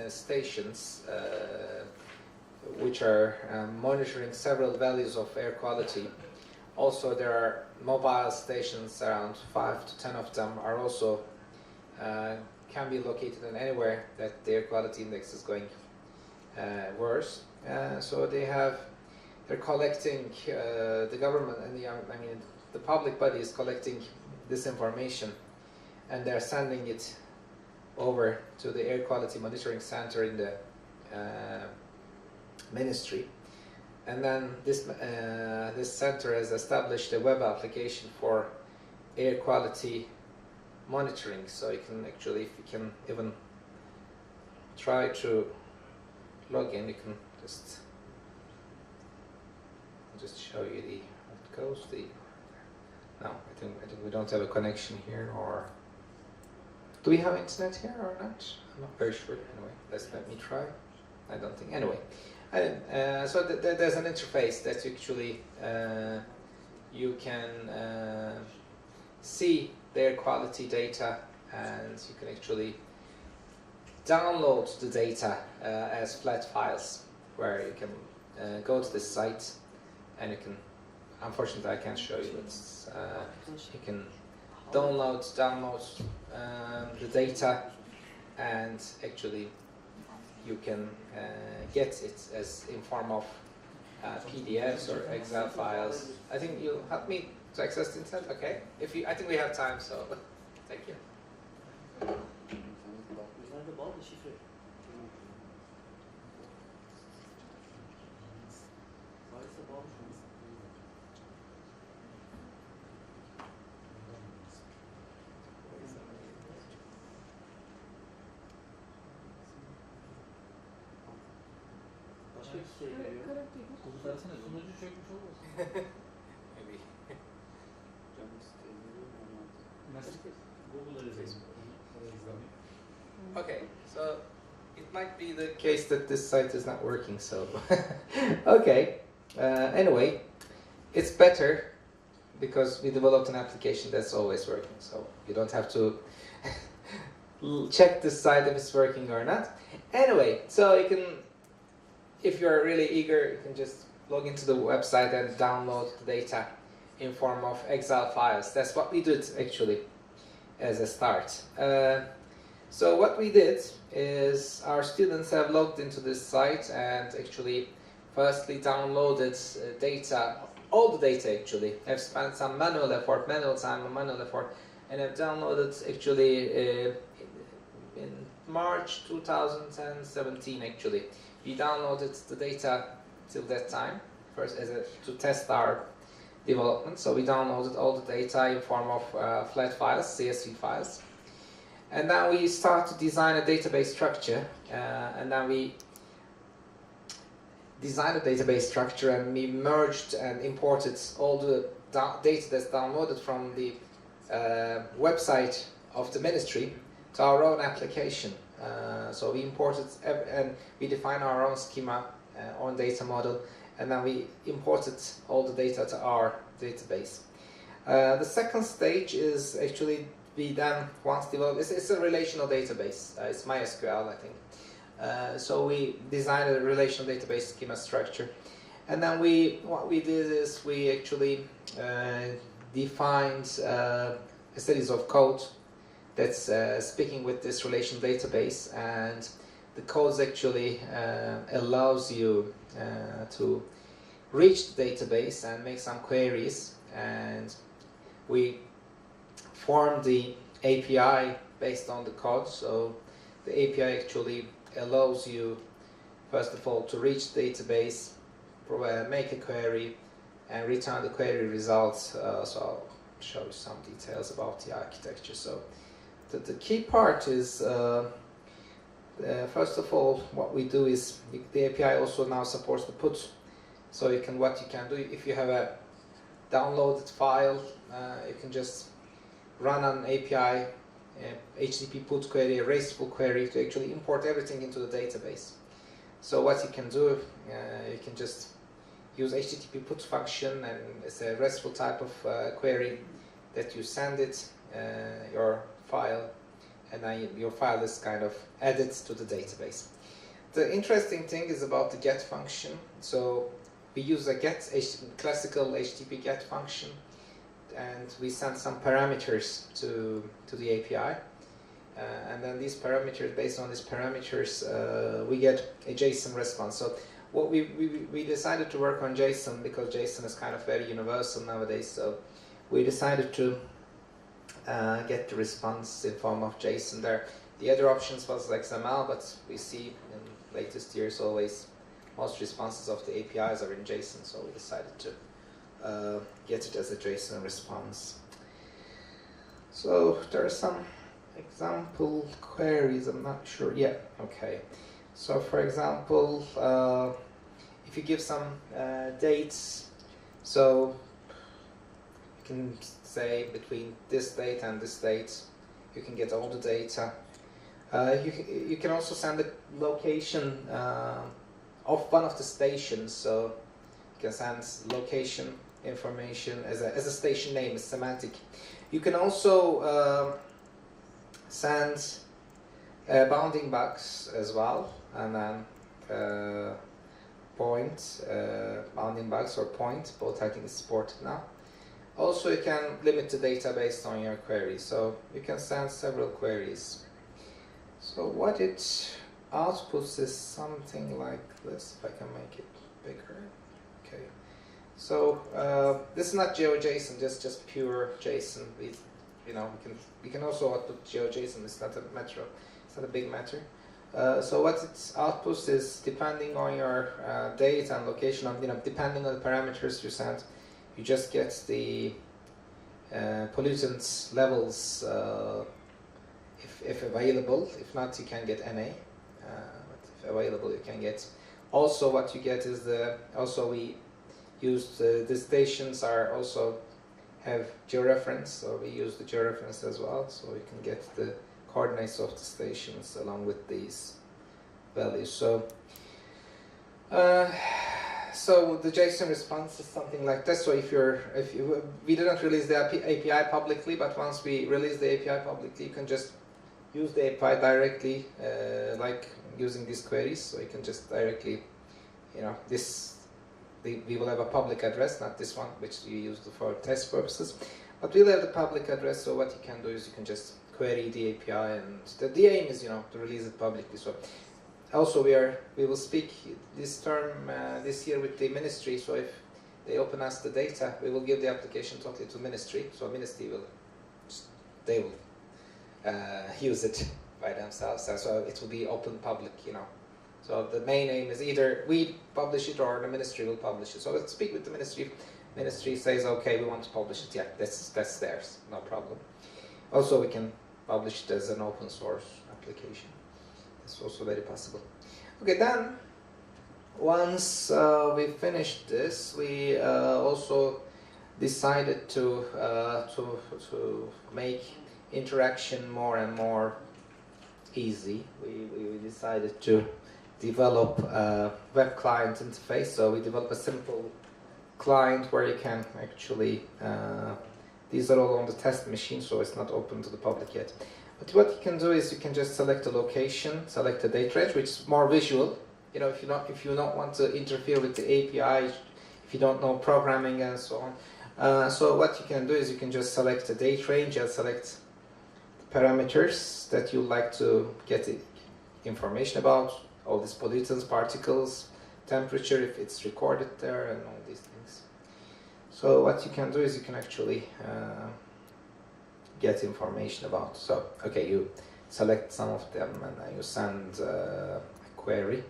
stations which are monitoring several values of air quality. Also, there are mobile stations, around 5 to 10 of them, are also can be located in anywhere that the air quality index is going worse. So they're collecting, the government and the public body is collecting this information, and they're sending it over to the air quality monitoring center in the ministry. And then this center has established a web application for air quality monitoring. So you can actually, if you can even try to log in, you can just show you the how it goes. No, I think we don't have a connection here. Or do we have internet here or not? I'm not very sure. Anyway, let me try. I don't think. Anyway, so there's an interface that actually you can see their quality data, and you can actually download the data as flat files, where you can go to this site and you can. Unfortunately, I can't show you, but you can download the data, and actually you can get it as in form of PDFs or Excel files. I think you'll help me to access the internet. Okay, I think we have time, so thank you. Okay, so it might be the case that this site is not working, so okay. Anyway, it's better because we developed an application that's always working, so you don't have to check this site if it's working or not. Anyway, so you can, if you're really eager, you can just log into the website and download the data in form of Excel files. That's what we did actually as a start. So what we did is our students have logged into this site and actually firstly downloaded data, all the data actually, have spent some manual time and manual effort, and have downloaded actually in March 2017 actually. We downloaded the data till that time, first to test our development. So we downloaded all the data in form of flat files, CSV files. And now we start to design a database structure, and then we designed a database structure, and we merged and imported all the data that's downloaded from the website of the ministry to our own application. So we imported and we defined our own schema, own data model, and then we imported all the data to our database. The second stage is actually we then once developed. It's a relational database. It's MySQL, I think. So we designed a relational database schema structure, and then what we did is we actually defined a series of code that's speaking with this relational database, and the codes actually allows you to reach the database and make some queries, and we form the API based on the code. So the API actually allows you, first of all, to reach the database, make a query, and return the query results. So I'll show you some details about the architecture. So the key part is, first of all, what we do is the API also now supports the put. So what you can do, if you have a downloaded file, you can just run an API, HTTP put query, a RESTful query to actually import everything into the database. So what you can do, you can just use HTTP put function, and it's a RESTful type of query that you send it, your file, and then your file is kind of added to the database. The interesting thing is about the get function. So we use a classical HTTP get function, and we send some parameters to the API. And then these parameters, based on these parameters, we get a JSON response. So what we decided to work on JSON because JSON is kind of very universal nowadays. So we decided to get the response in form of JSON there. The other options was XML, but we see in latest years always most responses of the APIs are in JSON. So we decided to get it as a JSON response. So there are some example queries, I'm not sure. Yeah, okay. So for example, if you give some dates, so you can say between this date and this date, you can get all the data. You can also send the location of one of the stations, so you can send location information as a station name, is semantic. You can also send bounding box as well, and then bounding box or point, both I think is supported now. Also, you can limit the data based on your query, so you can send several queries. So what it outputs is something like this, if I can make it bigger. Okay. So this is not GeoJSON, just pure JSON. We can also output GeoJSON. It's not a matter. It's not a big matter. So what it outputs is, depending on your date and location, depending on the parameters you send, you just get the pollutants levels if available. If not, you can get NA. But if available, you can get. Also, what you get is we used the stations are also have georeference, so we use the georeference as well, so you can get the coordinates of the stations along with these values. So so the JSON response is something like this. So we didn't release the API publicly, but once we release the API publicly, you can just use the API directly, like using these queries. So you can just directly, we will have a public address, not this one, which you use for test purposes, but we'll have the public address. So what you can do is you can just query the API, and the aim is, to release it publicly. So also we will speak this year with the ministry. So if they open us the data, we will give the application totally to ministry. So ministry will use it by themselves. So it will be open public, So the main aim is either we publish it or the ministry will publish it. So let's speak with the ministry. Ministry says, okay, we want to publish it. Yeah, that's theirs, no problem. Also, we can publish it as an open source application. It's also very possible. Okay, then once we finished this, we also decided to make interaction more and more easy. We decided to develop a web client interface. So we developed a simple client where you can actually, these are all on the test machine, so it's not open to the public yet. But what you can do is you can just select a location, select a date range, which is more visual. If you don't want to interfere with the API, if you don't know programming and so on. So what you can do is you can just select a date range and select the parameters that you like to get information about, all these pollutants, particles, temperature, if it's recorded there, and all these things. So what you can do is you can actually get information about. So, okay, you select some of them and then you send a query.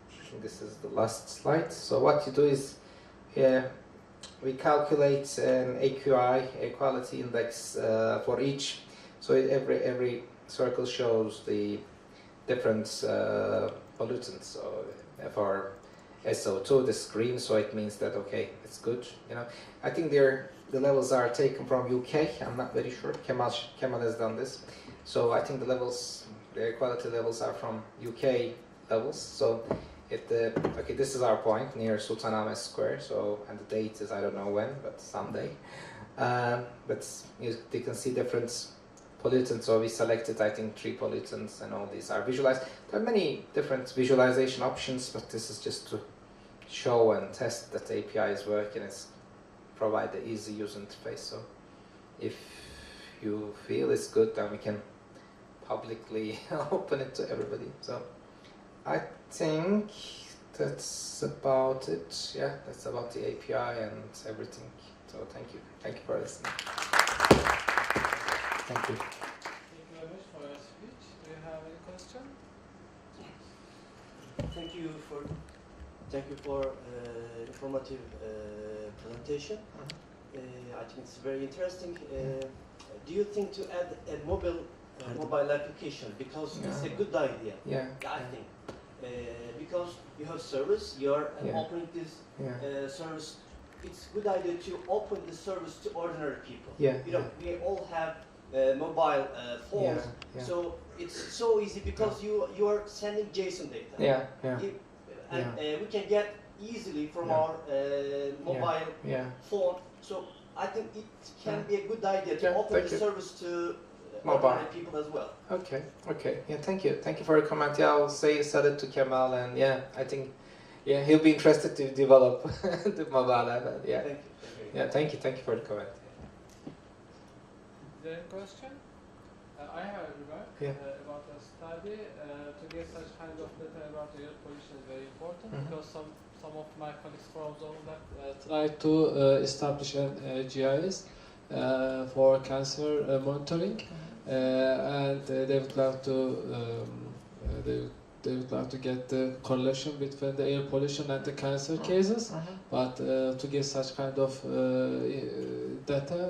I think this is the last slide. So what you do is we calculate an AQI, a quality index for each. So every circle shows the different pollutants. So for SO2, this green, so it means that okay, it's good. I think the levels are taken from UK. I'm not very sure. Kemal has done this, so I think the air quality levels are from UK levels. So okay, this is our point near Sultanahmet Square. So, and the date is I don't know when, but someday. But you can see different pollutants. So we selected, I think, 3 pollutants, and all these are visualized. There are many different visualization options, but this is just to show and test that the API is working. It's provide the easy user interface. So if you feel it's good, then we can publicly open it to everybody. So I think that's about it. Yeah, that's about the API and everything. So thank you for listening. Thank you. Thank you very much for your speech. Do you have any question? Thank you for informative presentation. I think it's very interesting. Do you think to add a mobile application, because it's a good idea? Yeah. I think because you have service, you are opening this service. It's a good idea to open the service to ordinary people. Yeah. You know, we all have mobile phones, so it's so easy because you are sending JSON data. Yeah. We can get easily from our mobile phone. So I think it can be a good idea to open the service to ordinary people as well. Okay. Yeah, thank you for your comment. Yeah, I'll sell it to Kemal, and I think he'll be interested to develop the mobile app. Yeah. Thank you. Thank you for the comment. Is there any question? I have a remark about the study. To get such kind of data about air pollution is very important because some of my colleagues from Zonguldak try to establish a GIS for cancer monitoring, and they would like to they would like to get the correlation between the air pollution and the cancer cases, but to get such kind of data